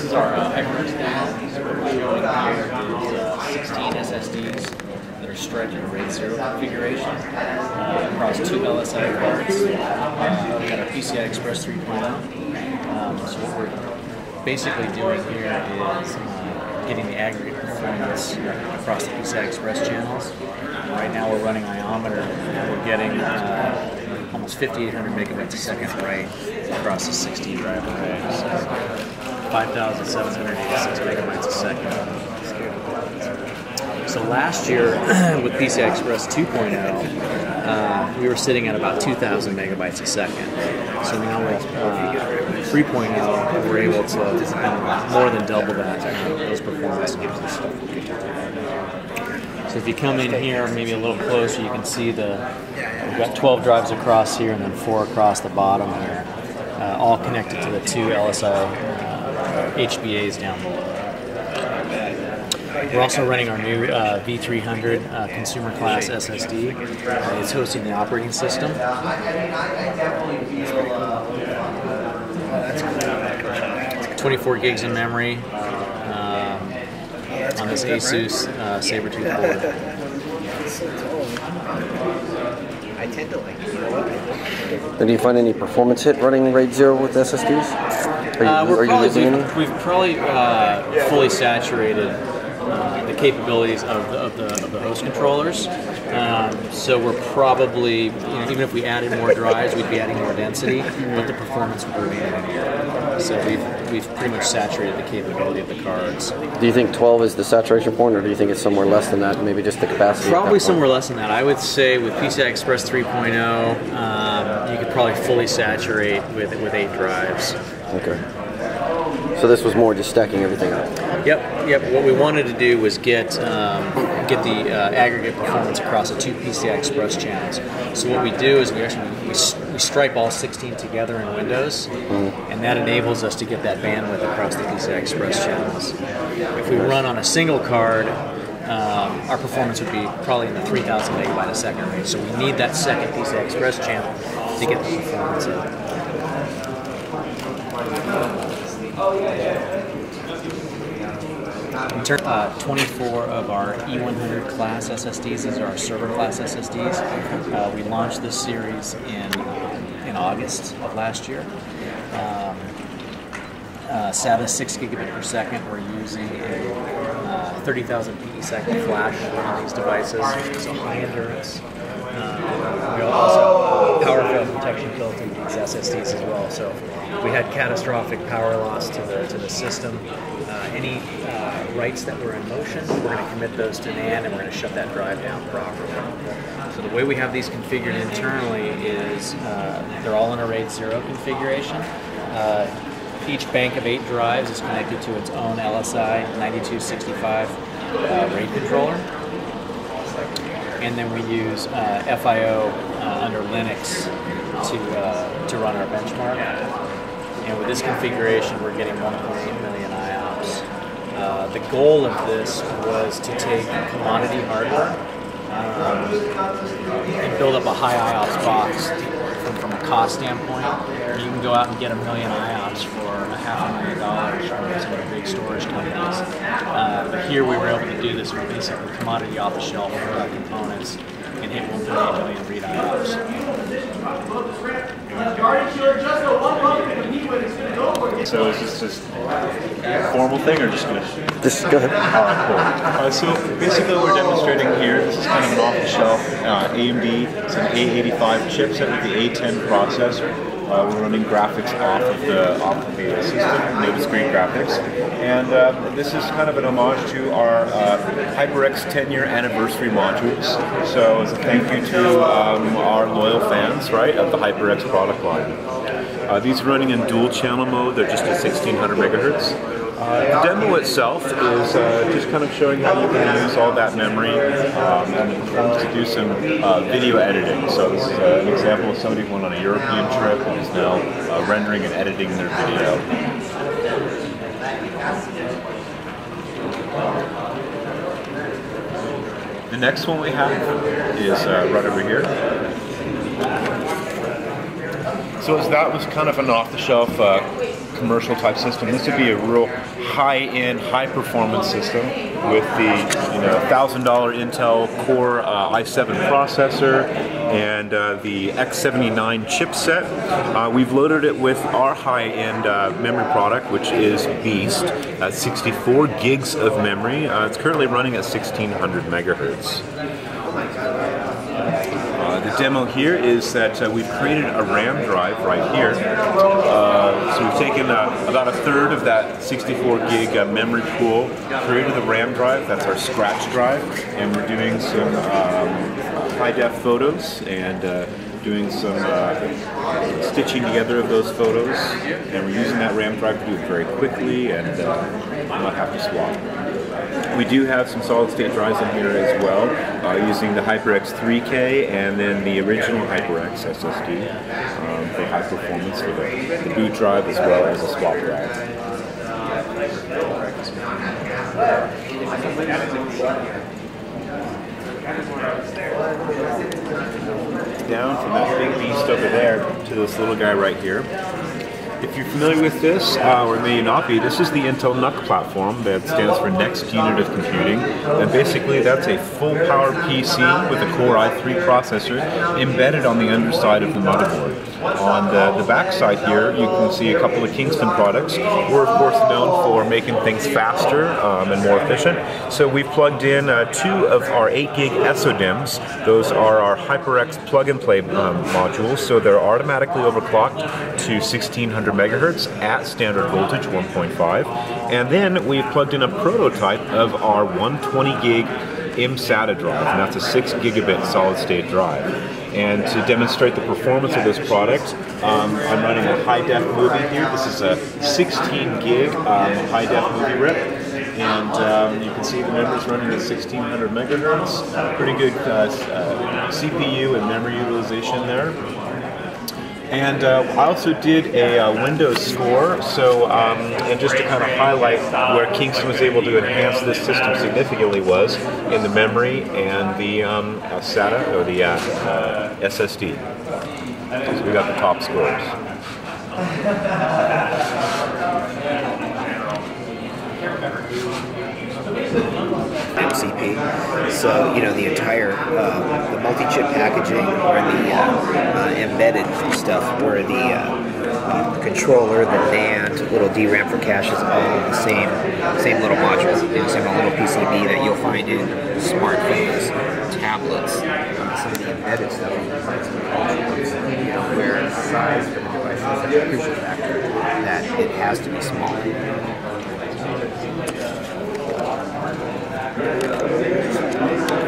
is our HyperX panel. So what we're showing here is 16 SSDs that are striped in a RAID 0 configuration across 2 LSI cards. We've got our PCI Express 3.0. So what we're basically doing here is getting the aggregate performance across the PCI Express channels. Right now we're running iometer and we're getting almost 5,800 megabytes a second right across the 16 drive array. So 5,786 megabytes a second. So last year with PCI Express 2.0, we were sitting at about 2,000 megabytes a second. So now with 3.0, we're able to more than double that, those performance. So if you come in here, maybe a little closer, you can see we've got 12 drives across here and then 4 across the bottom here, all connected to the 2 LSI HBAs down below. We're also running our new V300 consumer class SSD. It's hosting the operating system. 24 gigs in memory on this Asus Sabertooth board. I tend to like it. And do you find any performance hit running RAID 0 with SSDs? We've probably fully saturated the capabilities of the host controllers. So we're probably, even if we added more drives, we'd be adding more density, but the performance would remain linear. So we've pretty much saturated the capability of the cards. Do you think 12 is the saturation point, or do you think it's somewhere less than that, maybe just the capacity? Probably somewhere less than that. I would say with PCI Express 3.0, you could probably fully saturate with 8 drives. Okay. So this was more just stacking everything up. Yep. What we wanted to do was get the aggregate performance across the 2 PCI Express channels. So what we do is we stripe all 16 together in Windows, and that enables us to get that bandwidth across the PCI Express channels. If we run on a single card, our performance would be probably in the 3,000 megabyte a second range. So we need that second PCI Express channel to get the performance in. 24 of our E100 class SSDs. These are our server class SSDs. We launched this series in August of last year. SATA 6 gigabit per second. We're using a 30,000 PE-second flash on these devices, so high endurance. We also power fail protection built into these SSDs as well. So if we had catastrophic power loss to the system, any writes that were in motion, we're going to commit those to NAND and we're going to shut that drive down properly. So the way we have these configured internally is they're all in a RAID 0 configuration. Each bank of 8 drives is connected to its own LSI 9265 RAID controller. And then we use FIO under Linux to run our benchmark. And with this configuration, we're getting 1.8 million IOPS. The goal of this was to take commodity hardware and build up a high IOPS box from a cost standpoint. You can go out and get 1 million IOPS for $500,000 from some of the big storage companies. But here we were able to do this with basically commodity off-the-shelf components and hit 1.8 million read IOPS. So is this just a formal thing or just good? Just go ahead. Alright, cool. So basically what we're demonstrating here, this is kind of an off-the-shelf AMD, it's an A85 chipset with the A10 processor. We're running graphics off of the system, notice green graphics. And this is kind of an homage to our HyperX 10-year anniversary modules. So as a thank you to our loyal fans, right, of the HyperX product line. These are running in dual channel mode, they're just at 1600 megahertz. The demo itself is just kind of showing how you can use all that memory and the performance to do some video editing. So this is an example of somebody who went on a European trip and is now rendering and editing their video. The next one we have is right over here. So that was kind of an off-the-shelf commercial type system. This would be a real high-end, high-performance system with the $1,000 Intel Core i7 processor and the X79 chipset. We've loaded it with our high-end memory product, which is Beast, at 64 gigs of memory. It's currently running at 1600 megahertz. The demo here is that we've created a RAM drive right here. So we've taken about a third of that 64 gig memory pool, created the RAM drive, that's our scratch drive, and we're doing some high-def photos and doing some stitching together of those photos, and we're using that RAM drive to do it very quickly and not have to swap. We do have some solid-state drives in here as well, using the HyperX 3K and then the original HyperX SSD for high performance for the boot drive as well as a swap drive. Down from that big beast over there to this little guy right here. If you're familiar with this, or may not be, this is the Intel NUC platform that stands for Next Unit of Computing. And basically that's a full power PC with a Core i3 processor embedded on the underside of the motherboard. On the back side here, you can see a couple of Kingston products. We're of course known for making things faster and more efficient. So we've plugged in 2 of our 8 gig SODIMMs. Those are our HyperX plug-and-play modules, so they're automatically overclocked to 1600 megahertz at standard voltage 1.5. And then we've plugged in a prototype of our 120 gig mSATA drive, and that's a 6 gigabit solid-state drive. And to demonstrate the performance of this product, I'm running a high-def movie here. This is a 16 gig high-def movie rip. And you can see the memory's running at 1600 megahertz. Pretty good CPU and memory utilization there. And I also did a Windows score, so and just to kind of highlight where Kingston was able to enhance this system significantly was in the memory and the SATA, or the SSD. So we got the top scores. MCP. So, the entire the multi-chip packaging or the embedded stuff, where the controller, the NAND, little DRAM for cache is all the same little modules, same little PCB that you'll find in smartphones, tablets, some of the embedded stuff. Where size for the device is a crucial factor, that it has to be small.